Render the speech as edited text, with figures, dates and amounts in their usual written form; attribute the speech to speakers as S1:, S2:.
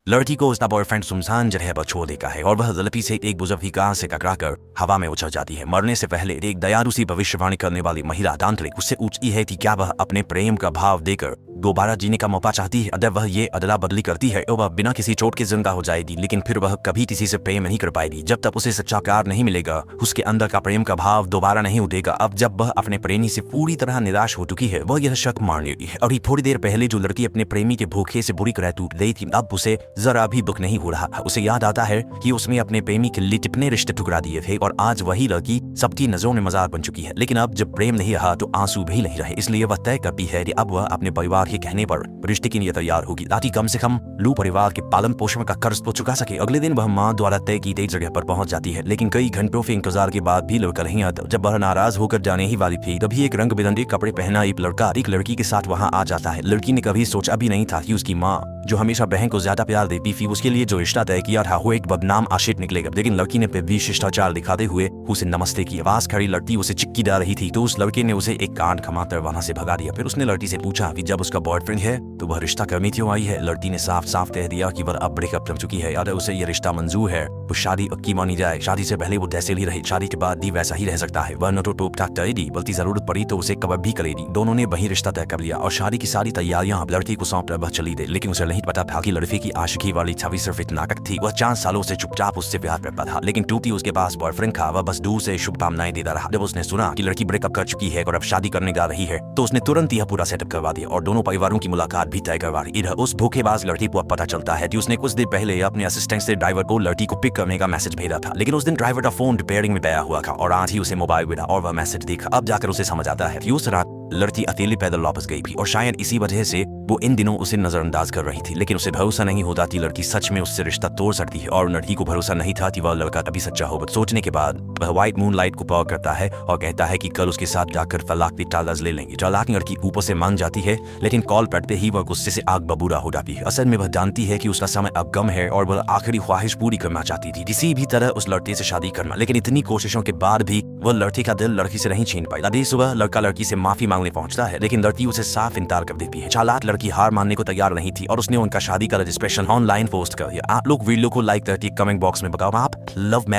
S1: लड़की को उसका बॉयफ्रेंड सुनसान जगह पर छोड़ देता है और वह गलती से एक बुजुर्ग कार से टकराकर हवा में उछल जाती है। मरने से पहले एक दयालु सी भविष्यवाणी करने वाली महिला तांत्रिक उससे पूछती है कि क्या वह अपने प्रेम का भाव देकर दोबारा जीने का मौका चाहती है। अगर वह ये अदला बदली करती है तो वह बिना किसी चोट के जिंदा हो जाएगी, लेकिन फिर वह कभी किसी से प्रेम नहीं कर पाएगी। जब तक उसे सच्चा प्यार नहीं मिलेगा, उसके अंदर का प्रेम का भाव दोबारा नहीं उठेगा। अब जब वह अपने प्रेमी से पूरी तरह निराश हो चुकी है, वह यह शक मान लेती है। अभी थोड़ी देर पहले जो लड़की अपने प्रेमी के भूखे से बुरी तरह टूट गई थी, अब उसे जरा भी दुख नहीं हो रहा। उसे याद आता है कि उसने अपने प्रेमी के लिए कितने रिश्ते ठुकरा दिए थे और आज वही लड़की सबकी नजरों में मजाक बन चुकी है। लेकिन अब जब प्रेम नहीं रहा तो आंसू भी नहीं रहे, इसलिए वह तय करती है कि अब वह अपने परिवार के कहने पर रिश्ते के लिए तैयार होगी ताकि कम से कम लू परिवार के पालन पोषण का कर्ज तो चुका सके। अगले दिन वह मां द्वारा तय की गई जगह पर पहुंच जाती है, लेकिन कई घंटों के इंतजार के बाद भी लड़का नहीं आता। जब वह नाराज होकर जाने ही वाली थी, तभी एक रंग बिरंगे कपड़े पहना एक लड़का एक लड़की के साथ वहां आ जाता है। लड़की ने कभी सोचा भी नहीं था कि उसकी माँ, जो हमेशा बहन को ज्यादा प्यार देती थी, उसके लिए जो रिश्ता तय किया था वो एक बदनाम आशिक निकलेगा। लेकिन लड़की ने भी शिष्टाचार दिखाते हुए उसे नमस्ते की आवाज खड़ी लड़की उसे चिक्की डाल रही थी, तो उस लड़के ने उसे एक कान थमाकर वहां से भगा दिया। फिर उसने लड़की से पूछा कि जब उसका बॉयफ्रेंड है तो वह रिश्ता करने क्यों आई है। लड़की ने साफ साफ कह दिया कि वह अब ब्रेकअप कर चुकी है, अगर उसे यह रिश्ता मंजूर है तो शादी की मानी जाए। शादी से पहले वो जैसे ही रहे, शादी के बाद भी वैसा ही रह सकता है। वह न तो टोप टाक करेगी, बल्कि जरूरत पड़ी तो उसे कवर भी करेगी। दोनों ने वही रिश्ता तय कर लिया और शादी की सारी तैयारियां लड़की को सौंप कर चली गई। लेकिन उसे नहीं पता था कि लड़की की आशिकी वाली छवि सिर्फ एक नाटक थी। वह 4 सालों से चुपचाप उससे प्यार करता था, लेकिन टूटी उसके पास बॉयफ्रेंड था, वह बस दूर से शुभकामनाएं देता रहा। जब उसने सुना कि लड़की ब्रेकअप कर चुकी है और अब शादी करने जा रही है, तो उसने तुरंत यह पूरा सेटअप करवा दिया और दोनों परिवारों की मुलाकात भी तय करवा दी। इधर उस धोखेबाज लड़की को अब पता चलता है कि उसने कुछ देर पहले अपने असिस्टेंट से ड्राइवर को लड़की को पिक करने का मैसेज भेजा था, लेकिन उस दिन ड्राइवर का फोन रिपेयरिंग में गया हुआ था और आज ही उसे मोबाइल मिला और वह मैसेज देखा। अब जाकर उसे समझ आता है कि उस रात लड़की अकेली पैदल वापस गई थी और शायद इसी वजह से वो इन दिनों उसे नजरअंदाज कर रही थी। लेकिन उसे भरोसा नहीं होता कि लड़की सच में उससे रिश्ता तोड़ सकती है और लड़की को भरोसा नहीं था कि वह लड़का तभी सच्चा होगा। सोचने के बाद वह व्हाइट मून लाइट को कॉल करता है और कहता है कि कल उसके साथ जाकर तलाक की तालाज ले लेंगे। चालाक लड़की ऊपर से मान जाती है, लेकिन कॉल करते ही वह गुस्से से आग बबूला हो जाती है। असल में वह जानती है कि उसका समय अब कम है और वह आखिरी ख्वाहिश पूरी करना चाहती थी, किसी भी तरह उस लड़के से शादी करना। लेकिन इतनी कोशिशों के बाद भी वह लड़की का दिल लड़की से नहीं छीन पाई। अगली सुबह लड़का लड़की से माफी मांगने पहुंचता है, लेकिन लड़की उसे साफ इनकार कर देती है। चालाक लड़की हार मानने को तैयार नहीं थी और उसने उनका शादी का रजिस्ट्रेशन ऑनलाइन पोस्ट कर दिया। आप लोग वीडियो को लाइक करके कमेंट बॉक्स में बताओ आप लव